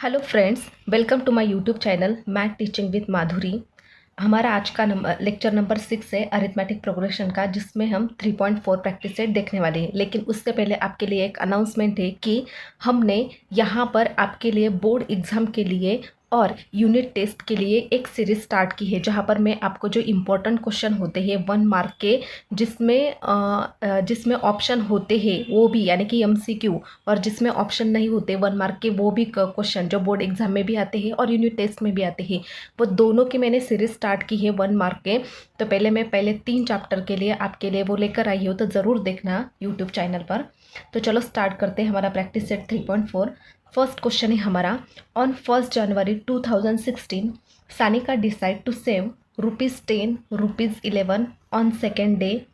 Hello friends, welcome to my YouTube channel math teaching with Madhuri. हमारा आज का lecture number 6 है अरिथमेटिक प्रोग्रेशन का, जिसमें हम 3.4 प्रैक्टिस सेट देखने वाले हैं। लेकिन उससे पहले आपके लिए एक अनाउंसमेंट है कि हमने यहाँ पर आपके लिए बोर्ड एग्ज़ाम के लिए और यूनिट टेस्ट के लिए एक सीरीज स्टार्ट की है, जहाँ पर मैं आपको जो इम्पोर्टेंट क्वेश्चन होते हैं 1 मार्क के, जिसमें ऑप्शन होते हैं वो भी, यानी कि एमसीक्यू, और जिसमें ऑप्शन नहीं होते 1 मार्क के वो भी क्वेश्चन जो बोर्ड एग्जाम में भी आते हैं और यूनिट टेस्ट में भी आते हैं, वो दोनों की मैंने सीरीज स्टार्ट की है 1 मार्क के। तो पहले 3 चैप्टर के लिए आपके लिए वो लेकर आई हो, तो ज़रूर देखना यूट्यूब चैनल पर। तो चलो स्टार्ट करते हैं हमारा प्रैक्टिस सेट 3.4। फर्स्ट क्वेश्चन है हमारा, on 1 January 2016 Sanika decide to save ₹10, ₹11 on second day,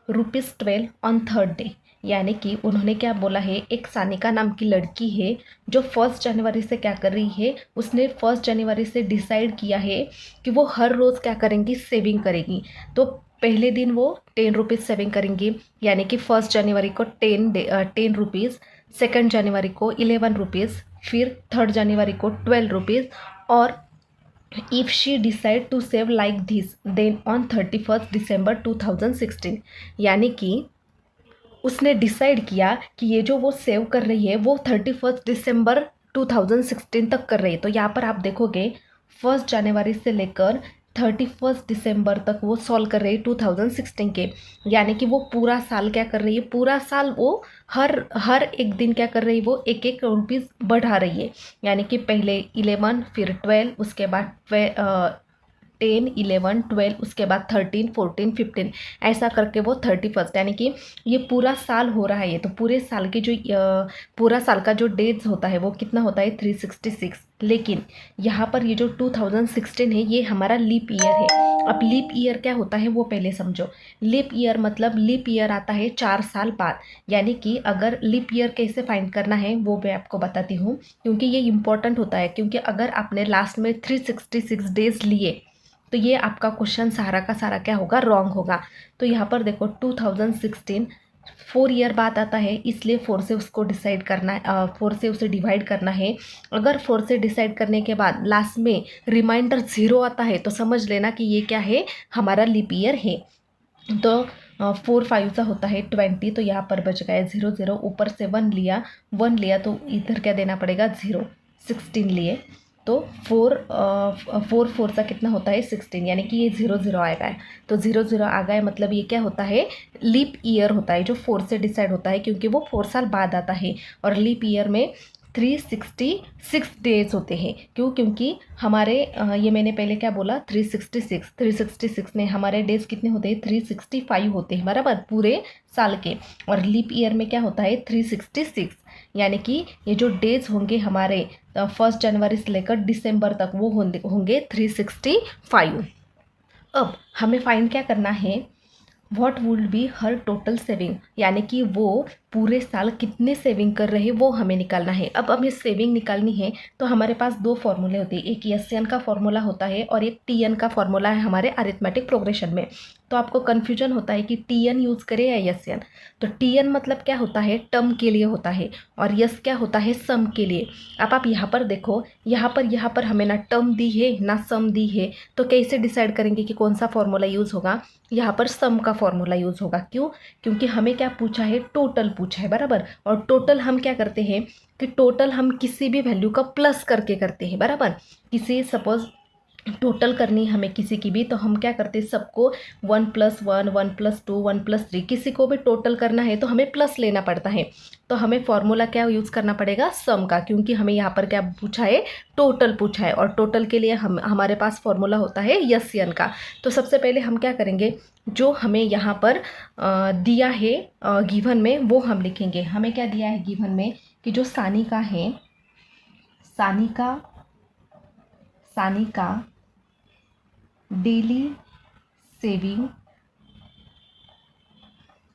₹12 on third day. यानी कि उन्होंने क्या बोला है, एक सानिका नाम की लड़की है जो 1 जनवरी से क्या कर रही है, उसने 1 जनवरी से डिसाइड किया है कि वो हर रोज़ क्या करेंगी, सेविंग करेगी। तो पहले दिन वो 10 रुपीज़ सेविंग करेंगी, यानी कि 1 जनवरी को 10 रुपीज़, 2 जनवरी को 11 रुपीज़, फिर 3 जनवरी को 12 रुपीज़, और if she decide to save like this then on 31st December 2016। यानी कि उसने डिसाइड किया कि ये जो वो सेव कर रही है वो 31 दिसंबर 2016 तक कर रही है। तो यहाँ पर आप देखोगे 1 जनवरी से लेकर 31 दिसंबर तक वो सॉल्व कर रही है 2016 के, यानी कि वो पूरा साल क्या कर रही है, पूरा साल वो हर एक दिन क्या कर रही है, वो एक एक रुपीज़ बढ़ा रही है। यानी कि पहले 11, फिर 12, उसके बाद 10, 11, 12, उसके बाद 13, 14, 15, ऐसा करके वो 31st, यानी कि ये पूरा साल हो रहा है। ये तो पूरे साल की जो पूरा साल का जो डेज होता है वो कितना होता है, 366। लेकिन यहाँ पर ये जो 2016 है ये हमारा लीप ईयर है। अब लीप ईयर क्या होता है वो पहले समझो। लीप ईयर मतलब लीप ईयर आता है 4 साल बाद। यानी कि अगर लीप ईयर कैसे फाइंड करना है वो मैं आपको बताती हूँ, क्योंकि ये इंपॉर्टेंट होता है। क्योंकि अगर आपने लास्ट में 366 डेज लिए तो ये आपका क्वेश्चन सारा का सारा क्या होगा, रॉन्ग होगा। तो यहाँ पर देखो 2016 4 ईयर बाद आता है, इसलिए 4 से उसको डिसाइड करना है, 4 से उसे डिवाइड करना है। अगर 4 से डिसाइड करने के बाद लास्ट में रिमाइंडर 0 आता है तो समझ लेना कि ये क्या है, हमारा लीप ईयर है। तो 4 5 सा होता है 20, तो यहाँ पर बच गया 0 0, ऊपर से 1 लिया तो इधर क्या देना पड़ेगा, 0। 16 लिए तो 4 4 सा कितना होता है, 16, यानी कि ये 0 0 आएगा। तो 0 0 आ गया, मतलब ये क्या होता है, लीप ईयर होता है जो 4 से डिसाइड होता है, क्योंकि वो 4 साल बाद आता है। और लीप ईयर में 366 डेज होते हैं। क्यों? क्योंकि हमारे ये मैंने पहले क्या बोला, 366 ने हमारे डेज कितने होते हैं, 365 होते हैं बराबर, पूरे साल के। और लीप ईयर में क्या होता है, 366, यानी कि ये जो डेज होंगे हमारे 1 जनवरी से लेकर दिसंबर तक वो होंगे 365। अब हमें फाइंड क्या करना है, what would be her total saving, यानी कि वो पूरे साल कितने सेविंग कर रहे हैं वो हमें निकालना है। अब हमें सेविंग निकालनी है तो हमारे पास 2 फॉर्मूले होते हैं, एक एसएन का फॉर्मूला होता है और एक टीएन का फॉर्मूला है हमारे अरिथमेटिक प्रोग्रेशन में। तो आपको कन्फ्यूजन होता है कि टीएन यूज़ करें या एसएन। तो टीएन मतलब क्या होता है, टर्म के लिए होता है, और यस क्या होता है, सम के लिए। अब आप यहाँ पर देखो, यहाँ पर हमें ना टर्म दी है ना सम दी है, तो कैसे डिसाइड करेंगे कि कौन सा फॉर्मूला यूज़ होगा। यहाँ पर सम का फॉर्मूला यूज़ होगा। क्यों? क्योंकि हमें क्या पूछा है, टोटल पूछा है बराबर। और टोटल हम क्या करते हैं कि टोटल हम किसी भी वैल्यू का प्लस करके करते हैं बराबर। किसी सपोज टोटल करनी हमें किसी की भी, तो हम क्या करते हैं, सबको 1 + 1, 1 + 2, 1 + 3, किसी को भी टोटल करना है तो हमें प्लस लेना पड़ता है। तो हमें फॉर्मूला क्या यूज़ करना पड़ेगा, सम का, क्योंकि हमें यहाँ पर क्या पूछा है, टोटल पूछा है। और टोटल के लिए हमारे पास फॉर्मूला होता है एसएन का। तो सबसे पहले हम क्या करेंगे, जो हमें यहाँ पर दिया है गिवन में वो हम लिखेंगे। हमें क्या दिया है गिवन में कि जो सानिका है, Sanika daily saving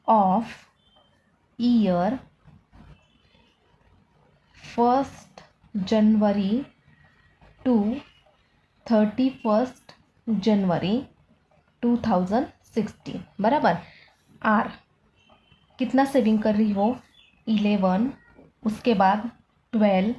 of year 1 January to 31 January 2016 बराबर। आर कितना सेविंग कर रही हो, 11, उसके बाद 12,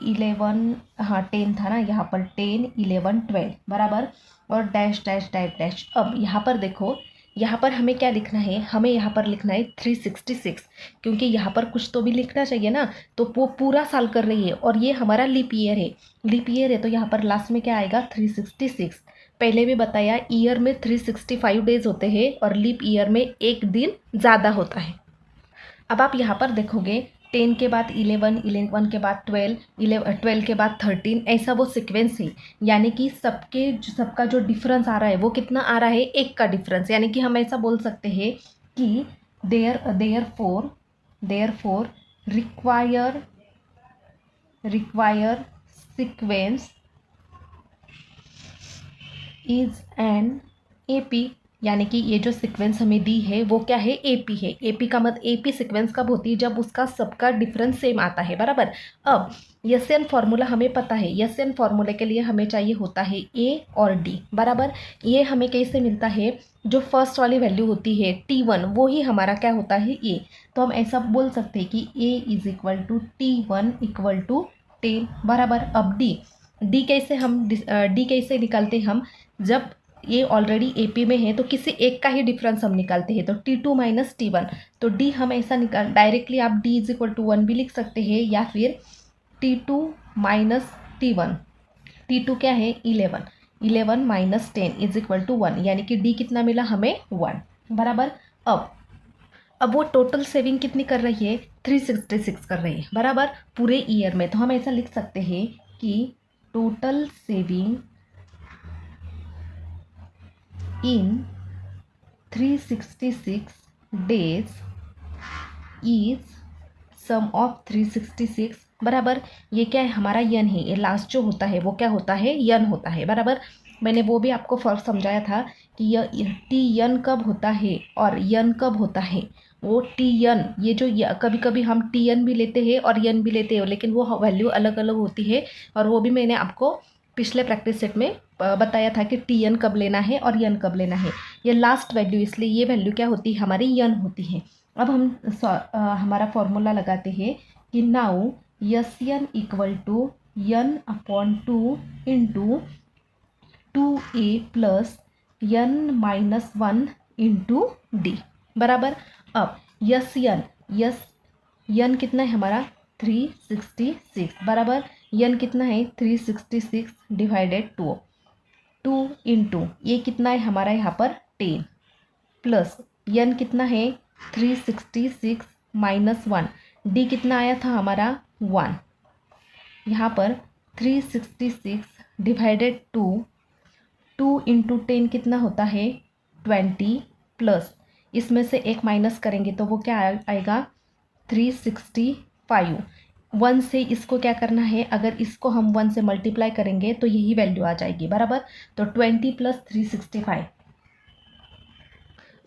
11, हाँ 10 था ना, यहाँ पर 10, 11, 12 बराबर, और डैश डैश डैश डैश। अब यहाँ पर देखो, यहाँ पर हमें क्या लिखना है, हमें यहाँ पर लिखना है 366, क्योंकि यहाँ पर कुछ तो भी लिखना चाहिए ना, तो वो पूरा साल कर रही है और ये हमारा लीप ईयर है, लीप ईयर है, तो यहाँ पर लास्ट में क्या आएगा 366। पहले भी बताया ईयर में 365 डेज होते हैं और लीप ईयर में एक दिन ज़्यादा होता है। अब आप यहाँ पर देखोगे 10 के बाद 11, 11 के बाद 12, 12 के बाद 13, ऐसा वो सीक्वेंस है, यानी कि सबका जो डिफरेंस आ रहा है वो कितना आ रहा है, एक का डिफरेंस, यानी कि हम ऐसा बोल सकते हैं कि therefore required sequence is an AP, यानी कि ये जो सीक्वेंस हमें दी है वो क्या है, एपी है। एपी का मतलब, एपी सीक्वेंस कब होती है, जब उसका सबका डिफरेंस सेम आता है, बराबर। अब एसएन फार्मूला हमें पता है, एसएन फार्मूले के लिए हमें चाहिए होता है ए और डी, बराबर। ये हमें कैसे मिलता है, जो फर्स्ट वाली वैल्यू होती है T1 वो ही हमारा क्या होता है, ए। तो हम ऐसा बोल सकते हैं कि A is equal to T1 equal to 10, बराबर। अब डी कैसे निकालते हम, जब ये ऑलरेडी एपी में है तो किसी एक का ही डिफरेंस हम निकालते हैं, तो T2 माइनस T1, तो डी हम ऐसा डायरेक्टली आप डी इज इक्वल टू 1 भी लिख सकते हैं, या फिर T2 माइनस T1, T2 क्या है 11 माइनस 10 इज इक्वल टू 1, यानी कि डी कितना मिला हमें 1, बराबर। अब वो टोटल सेविंग कितनी कर रही है, 366 कर रही है, बराबर, पूरे ईयर में। तो हम ऐसा लिख सकते हैं कि total saving in 366 days is sum of 366, बराबर। ये क्या है, हमारा यन है, ये लास्ट जो होता है वो क्या होता है, यन होता है, बराबर। मैंने वो भी आपको फर्क समझाया था कि यह टी यन कब होता है और यन कब होता है। वो टी यन, ये जो कभी कभी हम टी यन भी लेते हैं और यन भी लेते हैं, लेकिन वो वैल्यू अलग अलग होती है, और वो भी मैंने आपको पिछले प्रैक्टिस सेट में बताया था कि टी एन कब लेना है और यन कब लेना है। ये लास्ट वैल्यू, इसलिए ये वैल्यू क्या होती है, हमारी यन होती है। अब हम हमारा फॉर्मूला लगाते हैं कि now S N equal to N upon 2 into 2a plus N minus 1 into D, बराबर। अब यस यन कितना है हमारा 366, बराबर। यन कितना है 366 डिवाइडेड 2 इंटू ये कितना है हमारा यहाँ पर 10, प्लस यन कितना है 366 माइनस 1, डी कितना आया था हमारा 1, यहाँ पर 366 डिवाइडेड 2 इंटू 10 कितना होता है 20, प्लस इसमें से एक माइनस करेंगे तो वो क्या आएगा 365। 1 से इसको क्या करना है, अगर इसको हम 1 से मल्टीप्लाई करेंगे तो यही वैल्यू आ जाएगी, बराबर। तो 20 प्लस 365।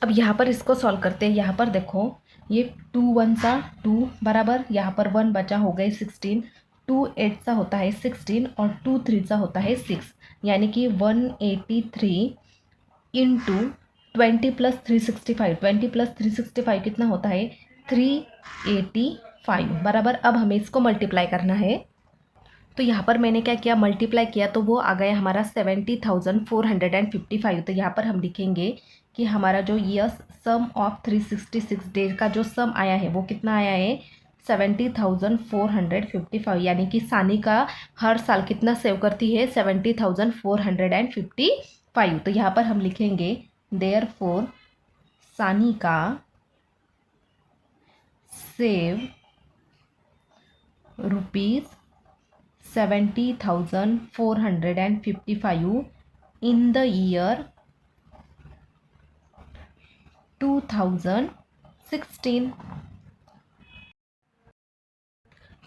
अब यहाँ पर इसको सॉल्व करते हैं। यहाँ पर देखो ये 2 1 सा 2, बराबर, यहाँ पर 1 बचा हो गए 16, 2 8 सा होता है 16 और 2 3 सा होता है 6, यानी कि 183 इंटू 20 प्लस 365, 20 प्लस 365 कितना होता है 385, बराबर। अब हमें इसको मल्टीप्लाई करना है, तो यहाँ पर मैंने क्या किया, मल्टीप्लाई किया तो वो आ गया हमारा 70,455। तो यहाँ पर हम लिखेंगे कि हमारा जो ये सम ऑफ 366 डेज का जो सम आया है वो कितना आया है 70,455, यानी कि सानिका हर साल कितना सेव करती है 70,455। तो यहाँ पर हम लिखेंगे therefore Sanika save ₹70,455 in the year 2016.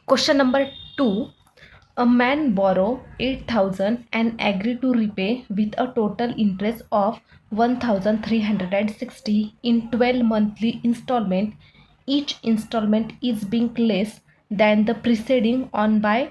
Question number 2. A man borrow 8,000 and agree to repay with a total interest of 1,360 in 12 monthly installment. Each installment is being less than the preceding on by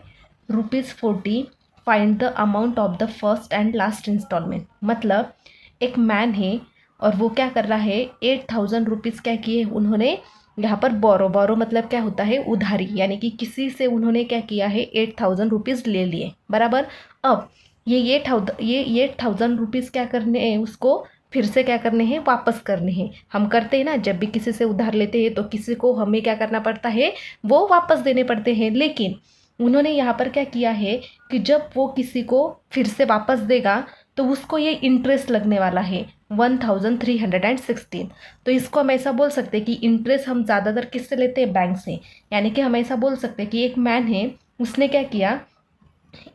₹40. Find the amount of the first and last installment. मतलब एक man है और वो क्या कर रहा है 8,000 rupees क्या किए उन्होंने यहाँ पर बोरो मतलब क्या होता है, उधारी, यानी कि किसी से उन्होंने क्या किया है, 8,000 रुपीज़ ले लिए, बराबर। अब ये 8,000 रुपीज़ क्या करने हैं, उसको फिर से क्या करने हैं, वापस करने हैं। हम करते हैं ना, जब भी किसी से उधार लेते हैं तो किसी को हमें क्या करना पड़ता है, वो वापस देने पड़ते हैं। लेकिन उन्होंने यहाँ पर क्या किया है कि जब वो किसी को फिर से वापस देगा तो उसको ये इंटरेस्ट लगने वाला है 1,316। तो इसको हम ऐसा बोल सकते हैं कि इंटरेस्ट हम ज़्यादातर किससे लेते हैं, बैंक से। यानी कि हम ऐसा बोल सकते हैं कि एक मैन है, उसने क्या किया,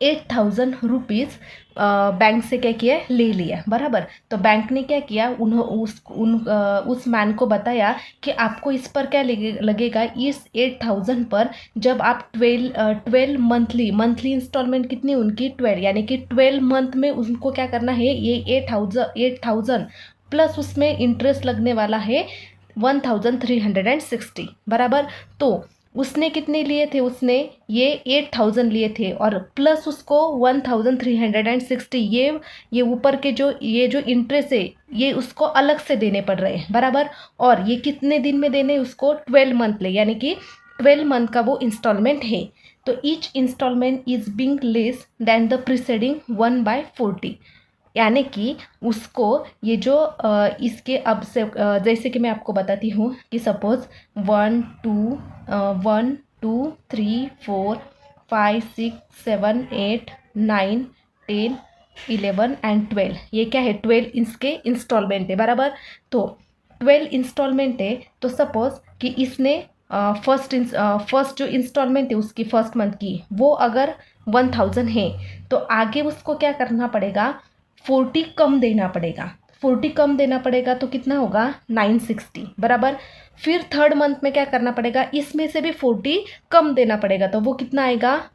8,000 रुपीज़ बैंक से क्या किया, ले लिया, बराबर। तो बैंक ने क्या किया, उस मैन को बताया कि आपको इस पर क्या लगेगा, इस 8,000 पर जब आप 12 मंथली इंस्टॉलमेंट कितनी उनकी 12, यानी कि 12 मंथ में उनको क्या करना है, ये 8,000 प्लस उसमें इंटरेस्ट लगने वाला है 1,360, बराबर। तो उसने कितने लिए थे, उसने ये 8,000 लिए थे और प्लस उसको 1,360, ये ऊपर के ये जो इंटरेस्ट है ये उसको अलग से देने पड़ रहे हैं, बराबर। और ये कितने दिन में देने, उसको 12 मंथ ले, यानी कि 12 मंथ का वो इंस्टॉलमेंट है। तो each instalment is being less than the preceding 1/40, यानी कि उसको ये जो इसके अब से जैसे कि मैं आपको बताती हूँ कि सपोज़ 1 2 3 4 5 6 7 8 9 10 11 एंड 12, ये क्या है, 12 इसके इंस्टॉलमेंट है, बराबर। तो 12 इंस्टॉलमेंट है, तो सपोज़ कि इसने फर्स्ट जो इंस्टॉलमेंट है उसकी फर्स्ट मंथ की, वो अगर 1,000 है तो आगे उसको क्या करना पड़ेगा, 40 कम देना पड़ेगा। 40 कम देना पड़ेगा तो कितना होगा, 960, बराबर। फिर थर्ड मंथ में क्या करना पड़ेगा, इसमें से भी 40 कम देना पड़ेगा, तो वो कितना आएगा,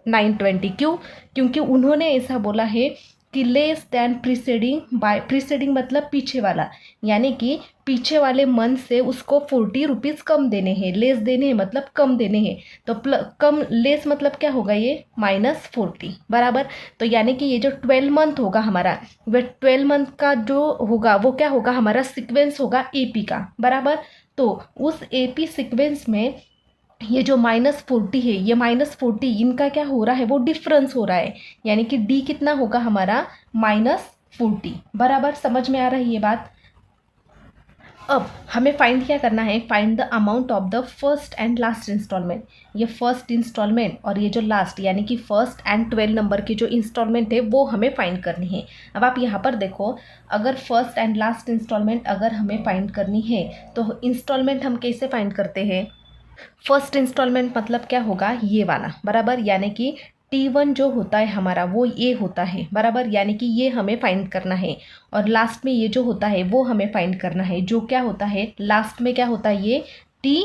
920। क्यों, क्योंकि उन्होंने ऐसा बोला है कि लेस दैन प्रीसेडिंग, बाय प्रीसेडिंग मतलब पीछे वाला, यानी कि पीछे वाले मंथ से उसको 40 रुपीज़ कम देने हैं, लेस देने हैं मतलब कम देने हैं। तो कम, लेस मतलब क्या होगा, ये -40, बराबर। तो यानी कि ये जो 12 मंथ होगा हमारा, वह 12 मंथ का जो होगा वो क्या होगा, हमारा सीक्वेंस होगा एपी का, बराबर। तो उस एपी सीक्वेंस में ये जो -40 है, ये -40 इनका क्या हो रहा है, वो डिफरेंस हो रहा है, यानी कि डी कितना होगा हमारा, -40, बराबर। समझ में आ रही है ये बात। अब हमें फाइंड क्या करना है, find the amount of the first and last instalment. ये फर्स्ट इंस्टॉलमेंट और ये जो लास्ट, यानी कि फर्स्ट एंड 12 नंबर की जो इंस्टॉलमेंट है वो हमें फाइंड करनी है। अब आप यहाँ पर देखो, अगर फर्स्ट एंड लास्ट इंस्टॉलमेंट अगर हमें फाइंड करनी है तो इंस्टॉलमेंट हम कैसे फाइंड करते हैं, फर्स्ट इंस्टॉलमेंट मतलब क्या होगा, ये वाला, बराबर। यानी कि T1 जो होता है हमारा वो ये होता है, बराबर, यानी कि ये हमें फाइंड करना है। और लास्ट में ये जो होता है वो हमें फाइंड करना है, जो क्या होता है, लास्ट में क्या होता है, ये T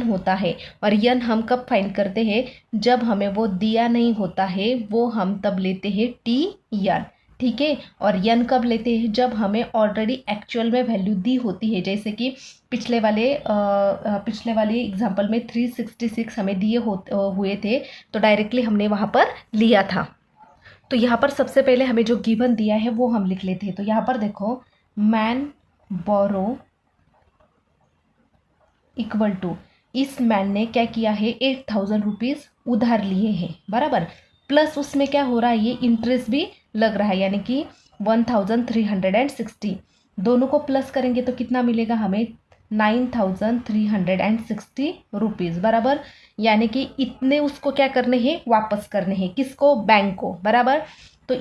होता है। और यन हम कब फाइंड करते हैं, जब हमें वो दिया नहीं होता है, वो हम तब लेते हैं T, ठीक है। और यन कब लेते हैं, जब हमें ऑलरेडी एक्चुअल में वैल्यू दी होती है, जैसे कि पिछले वाले एग्जांपल में 366 हमें दिए हुए थे, तो डायरेक्टली हमने वहाँ पर लिया था। तो यहाँ पर सबसे पहले हमें जो गिवन दिया है वो हम लिख लेते हैं। तो यहाँ पर देखो, मैन बोरो इक्वल टू, इस मैन ने क्या किया है, 8,000 रुपीज़ उधार लिए हैं, बराबर। प्लस उसमें क्या हो रहा है, ये इंटरेस्ट भी लग रहा है, यानी कि 1,360, दोनों को प्लस करेंगे तो कितना मिलेगा हमें, 9,360 रुपीज़, बराबर। यानी कि इतने उसको क्या करने हैं, वापस करने हैं, किसको, बैंक को, बराबर। तो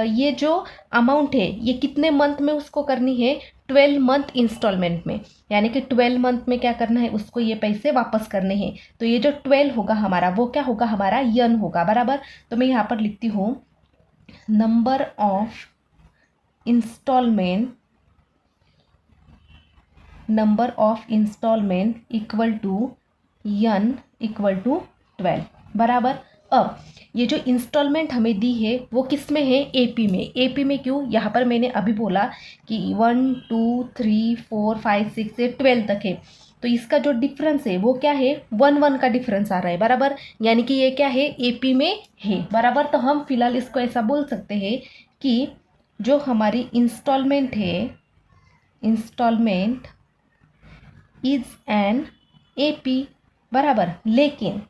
ये जो अमाउंट है ये कितने मंथ में उसको करनी है, 12 मंथ इंस्टॉलमेंट में, यानी कि 12 मंथ में क्या करना है, उसको ये पैसे वापस करने हैं। तो ये जो 12 होगा हमारा, वो क्या होगा हमारा, यन होगा, बराबर। तो मैं यहाँ पर लिखती हूँ, number of instalment equal to N equal to 12, बराबर। अब ये जो इंस्टॉलमेंट हमें दी है वो किस में है, एपी में। एपी में क्यों, यहाँ पर मैंने अभी बोला कि 1 2 3 4 5 6 से 12 तक है, तो इसका जो डिफरेंस है वो क्या है, 1 का डिफरेंस आ रहा है, बराबर। यानी कि ये क्या है, एपी में है, बराबर। तो हम फिलहाल इसको ऐसा बोल सकते हैं कि जो हमारी इंस्टॉलमेंट है, इंस्टॉलमेंट इज़ एन AP, बराबर। लेकिन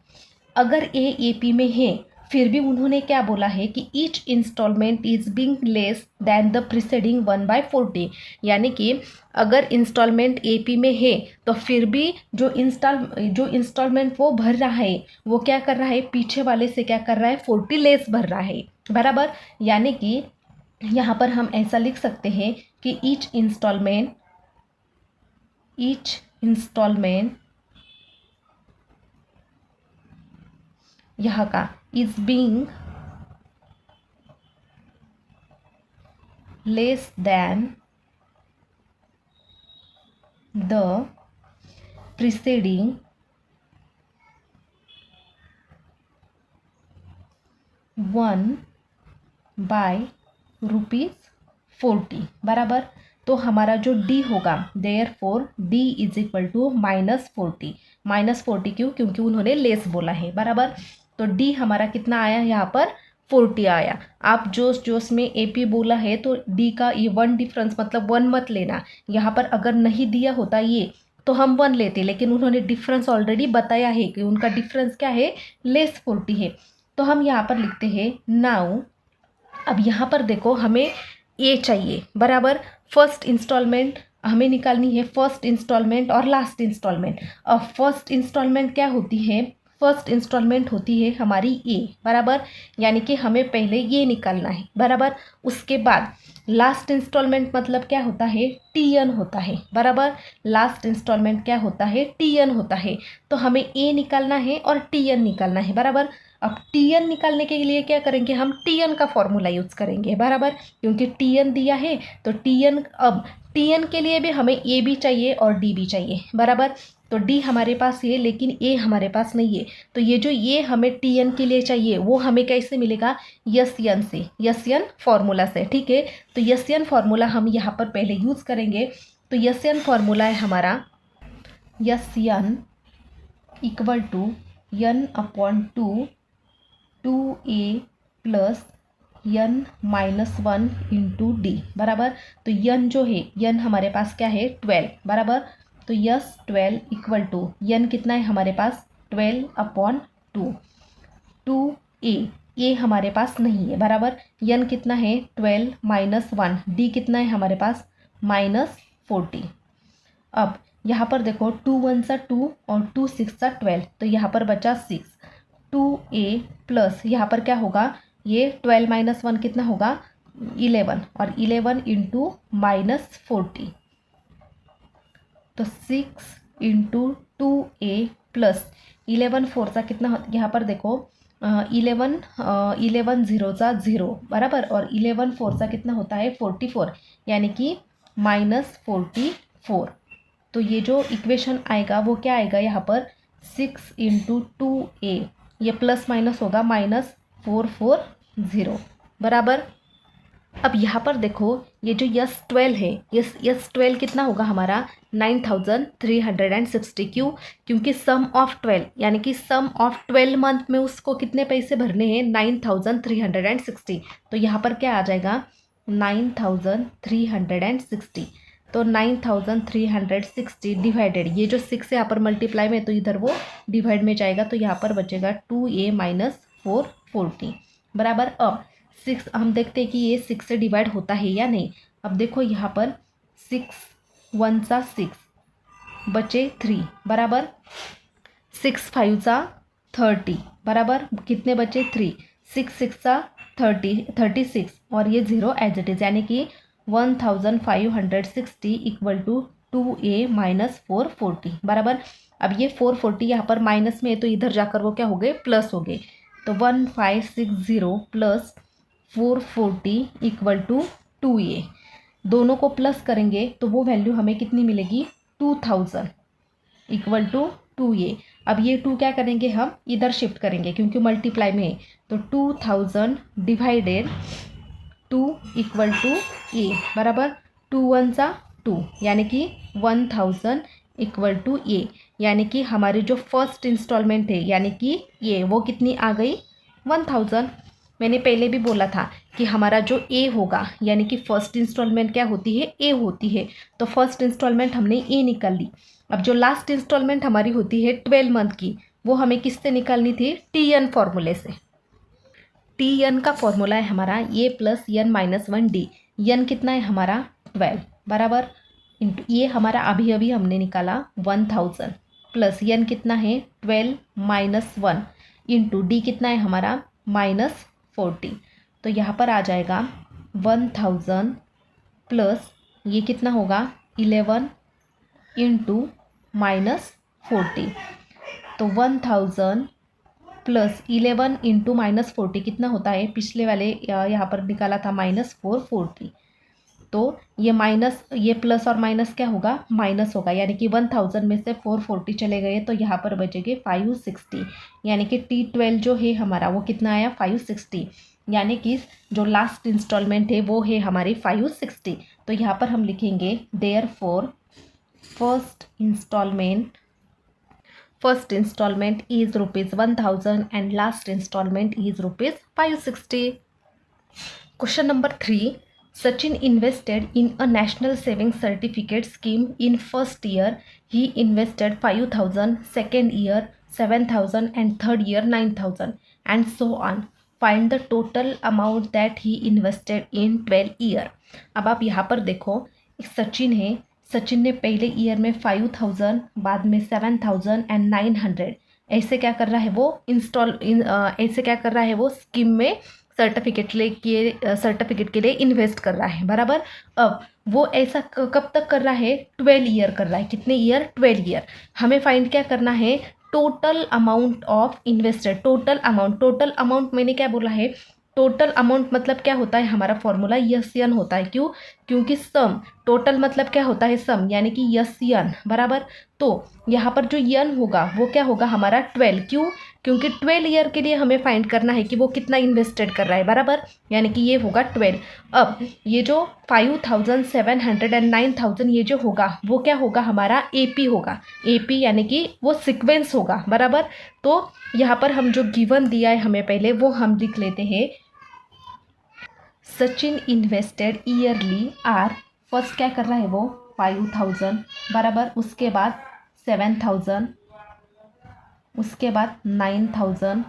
अगर AP में है, फिर भी उन्होंने क्या बोला है कि each instalment is being less than the preceding 1/40, यानी कि अगर इंस्टॉलमेंट AP में है तो फिर भी जो इंस्टॉलमेंट वो भर रहा है वो क्या कर रहा है, पीछे वाले से क्या कर रहा है, 40 लेस भर रहा है, बराबर। यानी कि यहाँ पर हम ऐसा लिख सकते हैं कि ईच इंस्टॉलमेंट यहाँ का is being less than the preceding 1/40, बराबर। तो हमारा जो D होगा, therefore D is equal to -40। -40 क्यों, क्योंकि उन्होंने लेस बोला है, बराबर। तो D हमारा कितना आया, यहाँ पर 40 आया। आप जोश में AP बोला है तो D का ये 1 डिफरेंस, मतलब 1 मत लेना। यहाँ पर अगर नहीं दिया होता ये तो हम 1 लेते, लेकिन उन्होंने डिफरेंस ऑलरेडी बताया है कि उनका डिफरेंस क्या है, लेस 40 है। तो हम यहाँ पर लिखते हैं नाउ। अब यहाँ पर देखो हमें A चाहिए, बराबर। फर्स्ट इंस्टॉलमेंट हमें निकालनी है, फर्स्ट इंस्टॉलमेंट और लास्ट इंस्टॉलमेंट। अब फर्स्ट इंस्टॉलमेंट क्या होती है, फर्स्ट इंस्टॉलमेंट होती है हमारी A, बराबर। यानी कि हमें पहले ये निकालना है, बराबर। उसके बाद लास्ट इंस्टॉलमेंट मतलब क्या होता है, TN होता है, बराबर। लास्ट इंस्टॉलमेंट क्या होता है, TN होता है। तो हमें A निकालना है और TN निकालना है, बराबर। अब TN निकालने के लिए क्या करेंगे, हम TN का फॉर्मूला यूज़ करेंगे, बराबर। क्योंकि TN दिया है तो अब TN के लिए भी हमें A भी चाहिए और D भी चाहिए, बराबर। तो D हमारे पास है लेकिन A हमारे पास नहीं है। तो ये जो ये हमें TN के लिए चाहिए वो हमें कैसे मिलेगा, SN से, SN फॉर्मूला से, ठीक है। तो SN फॉर्मूला हम यहाँ पर पहले यूज़ करेंगे। तो SN फॉर्मूला है हमारा SN equal to N/2 2A plus N-1 into D, बराबर। तो N जो है, N हमारे पास क्या है, 12, बराबर। तो S12 इक्वल टू N कितना है हमारे पास, 12/2 2A हमारे पास नहीं है, बराबर। N कितना है, 12 - 1, D कितना है हमारे पास, -40। अब यहाँ पर देखो 2 1 सा 2 और 2 6 सा 12, तो यहाँ पर बचा 6। 2A प्लस यहाँ पर क्या होगा, ये 12 - 1 कितना होगा, 11, और 11 इंटू -40। तो 6 इंटू 2A प्लस 11 4 सा कितना, यहाँ पर देखो 11 0 सा 0, बराबर। और 11 4 सा कितना होता है, 44, यानी कि -44। तो ये जो इक्वेशन आएगा वो क्या आएगा, यहाँ पर 6 इंटू 2A, ये प्लस माइनस होगा -440, बराबर। अब यहाँ पर देखो ये जो S12 है, S12 कितना होगा हमारा, 9360। क्यों, क्योंकि सम ऑफ 12, यानी कि सम ऑफ 12 मंथ में उसको कितने पैसे भरने हैं, 9360। तो यहाँ पर क्या आ जाएगा, 9360। तो 9360 डिवाइडेड, ये जो 6 यहाँ पर मल्टीप्लाई में, तो इधर वो डिवाइड में जाएगा, तो यहाँ पर बचेगा 2A - 440, बराबर। अब 6 हम देखते हैं कि ये 6 से डिवाइड होता है या नहीं। अब देखो यहाँ पर 6 1 सा 6, बचे 3, बराबर। 6 5 सा 30, बराबर। कितने बचे, 3। 6 6 सा 36, और ये 0 एज इट इज़, यानी कि 1560 इक्वल टू 2A - 440, बराबर। अब ये 440 यहाँ पर माइनस में है तो इधर जाकर वो क्या हो गए, प्लस हो गए। तो 1560 प्लस 440 इक्वल टू 2A, दोनों को प्लस करेंगे तो वो वैल्यू हमें कितनी मिलेगी, 2000 इक्वल टू 2A। अब ये 2 क्या करेंगे, हम इधर शिफ्ट करेंगे क्योंकि मल्टीप्लाई में है। तो 2000 डिवाइडेड 2 इक्वल टू A, बराबर। 2 1 सा 2, यानी कि 1000 इक्वल टू A, यानी कि हमारी जो फर्स्ट इंस्टॉलमेंट है यानी कि ये वो कितनी आ गई, 1000। मैंने पहले भी बोला था कि हमारा जो ए होगा यानी कि फर्स्ट इंस्टॉलमेंट क्या होती है, ए होती है। तो फर्स्ट इंस्टॉलमेंट हमने ए निकाल ली। अब जो लास्ट इंस्टॉलमेंट हमारी होती है 12 मंथ की, वो हमें किससे निकालनी थी, टी एन फॉर्मूले से। टी एन का फॉर्मूला है हमारा A plus N minus one D. N कितना है हमारा 12 बराबर इंटू ये हमारा अभी अभी हमने निकाला 1000 प्लस एन कितना है 12 माइनस वन इंटू डी कितना है हमारा -40। तो यहाँ पर आ जाएगा 1000 प्लस ये कितना होगा 11 इंटू -40। तो 1000 प्लस 11 इंटू -40 कितना होता है, पिछले वाले यहाँ पर निकाला था -440। तो ये माइनस, ये प्लस और माइनस क्या होगा, माइनस होगा, यानी कि 1000 में से 440 चले गए तो यहाँ पर बचेंगे 560। यानी कि T12 जो है हमारा वो कितना आया 560, यानी कि जो लास्ट इंस्टॉलमेंट है वो है हमारी 560। तो यहाँ पर हम लिखेंगे therefore first instalment is ₹1000 and last instalment is ₹560। Question number 3, Sachin invested in a national savings certificate scheme in first year. He invested 5,000, second year 7,000 and third year 9,000 and so on. Find the total amount that he invested in 12 year. अब आप यहाँ पर देखो, एक सचिन है, सचिन ने पहले year में 5,000, बाद में 7,000 एंड 900 ऐसे क्या कर रहा है वो ऐसे क्या कर रहा है वो स्कीम में सर्टिफिकेट के लिए इन्वेस्ट कर रहा है बराबर। अब वो ऐसा कब तक कर रहा है, 12 ईयर कर रहा है। कितने ईयर, 12 ईयर। हमें फाइंड क्या करना है, total amount of invested. Total amount मैंने क्या बोला है, टोटल अमाउंट मतलब क्या होता है, हमारा फॉर्मूला यस यन होता है। क्यों, क्योंकि सम, टोटल मतलब क्या होता है सम, यानी कि यस यन बराबर। तो यहाँ पर जो यन होगा वो क्या होगा हमारा 12। क्यों, क्योंकि 12 ईयर के लिए हमें फाइंड करना है कि वो कितना इन्वेस्टेड कर रहा है बराबर, यानी कि ये होगा 12। अब ये जो 5,700 एंड 9,000 ये जो होगा वो क्या होगा हमारा एपी होगा। एपी यानी कि वो सीक्वेंस होगा बराबर। तो यहाँ पर हम जो गिवन दिया है हमें पहले वो हम लिख लेते हैं। Sachin invested yearly R, first क्या कर रहा है वो 5,000 बराबर, उसके बाद 7,000, उसके बाद 9,000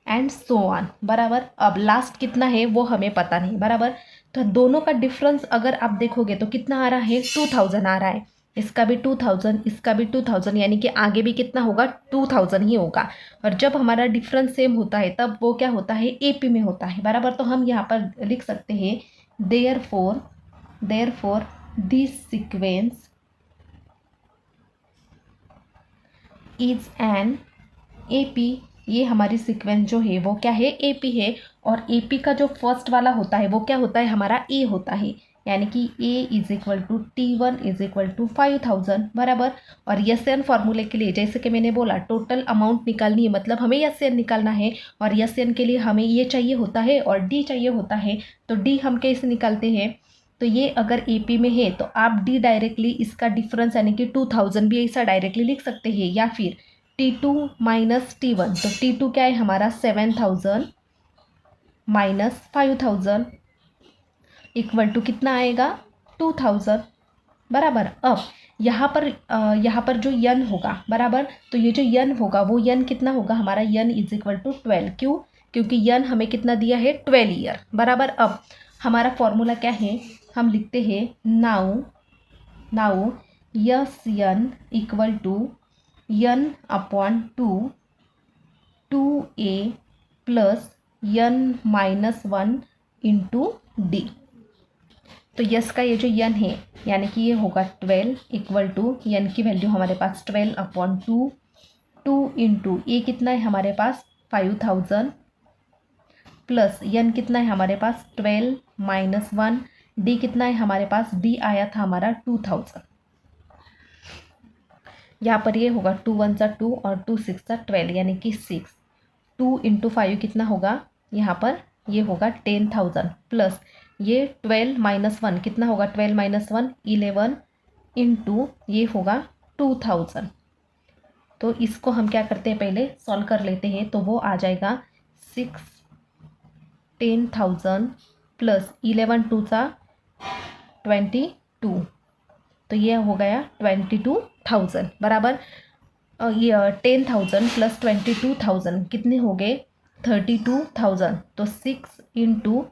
एंड सो ऑन बराबर। अब लास्ट कितना है वो हमें पता नहीं बराबर। तो दोनों का डिफरेंस अगर आप देखोगे तो कितना आ रहा है, 2,000 आ रहा है। इसका भी 2,000, इसका भी 2,000, यानी कि आगे भी कितना होगा 2,000 ही होगा। और जब हमारा डिफरेंस सेम होता है तब वो क्या होता है, एपी में होता है बराबर। तो हम यहाँ पर लिख सकते हैं therefore this sequence is an AP. ये हमारी सीक्वेंस जो है वो क्या है, एपी है। और एपी का जो फर्स्ट वाला होता है वो क्या होता है हमारा ए होता है, यानी कि A is equal to T1 is equal to 5,000 बराबर। और यस एन फॉर्मूले के लिए जैसे कि मैंने बोला टोटल अमाउंट निकालनी है, मतलब हमें यस एन निकालना है। और यस एन के लिए हमें ये चाहिए होता है और डी चाहिए होता है। तो डी हम कैसे निकालते हैं, तो ये अगर एपी में है तो आप डी डायरेक्टली इसका डिफरेंस यानी कि 2,000 भी ऐसा डायरेक्टली लिख सकते हैं, या फिर T2 माइनस T1। तो T2 क्या है हमारा 7,000 माइनस 5,000 इक्वल टू कितना आएगा 2,000 बराबर। अब यहाँ पर जो यन होगा बराबर, तो ये जो यन होगा वो यन कितना होगा हमारा, यन इज इक्वल टू 12। क्यों, क्योंकि यन हमें कितना दिया है 12 ईयर बराबर। अब हमारा फॉर्मूला क्या है, हम लिखते हैं now S N equal to n upon 2a plus n minus 1 into D. तो यस का ये जो n है यानी कि ये होगा 12 इक्वल टू n की वैल्यू हमारे पास 12 अपॉन 2 इंटू ए कितना है हमारे पास 5,000 प्लस n कितना है हमारे पास 12 माइनस 1, डी कितना है हमारे पास, डी आया था हमारा 2,000। यहाँ पर ये होगा 2 1 सा 2 और 2 6 सा 12 यानी कि 6। 2 इंटू 5 कितना होगा, यहाँ पर ये होगा 10,000 प्लस ये 12 माइनस 1 कितना होगा, 12 माइनस 1 11 इंटू ये होगा 2,000। तो इसको हम क्या करते हैं पहले सॉल्व कर लेते हैं। तो वो आ जाएगा 6 10,000 प्लस 11 टू सा 22, तो ये हो गया 22,000 बराबर। ये 10,000 प्लस 22,000 कितने हो गए 32,000, तो 6 इंटू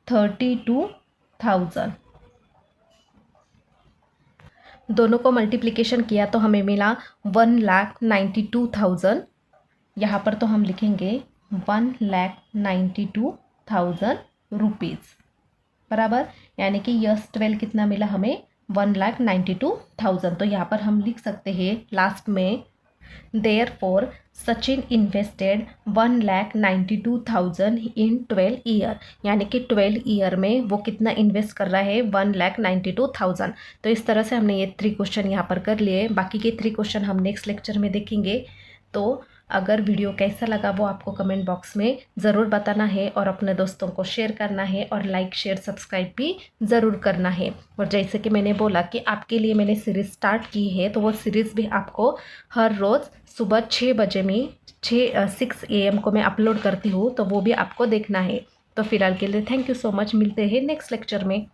32,000 दोनों को मल्टीप्लिकेशन किया तो हमें मिला 1,92,000। यहाँ पर तो हम लिखेंगे 1,92,000 रुपीज़ बराबर, यानी कि यस 12 कितना मिला हमें 1,92,000। तो यहाँ पर हम लिख सकते हैं लास्ट में देयरफॉर सचिन इन्वेस्टेड 1,92,000 इन 12 ईयर, यानी कि 12 ईयर में वो कितना इन्वेस्ट कर रहा है 1,92,000। तो इस तरह से हमने ये 3 क्वेश्चन यहाँ पर कर लिए। बाकी के 3 क्वेश्चन हम नेक्स्ट लेक्चर में देखेंगे। तो अगर वीडियो कैसा लगा वो आपको कमेंट बॉक्स में ज़रूर बताना है और अपने दोस्तों को शेयर करना है और लाइक शेयर सब्सक्राइब भी ज़रूर करना है। और जैसे कि मैंने बोला कि आपके लिए मैंने सीरीज़ स्टार्ट की है, तो वो सीरीज़ भी आपको हर रोज़ सुबह 6 बजे में 6 AM को मैं अपलोड करती हूँ, तो वो भी आपको देखना है। तो फिलहाल के लिए थैंक यू सो मच, मिलते हैं नेक्स्ट लेक्चर में।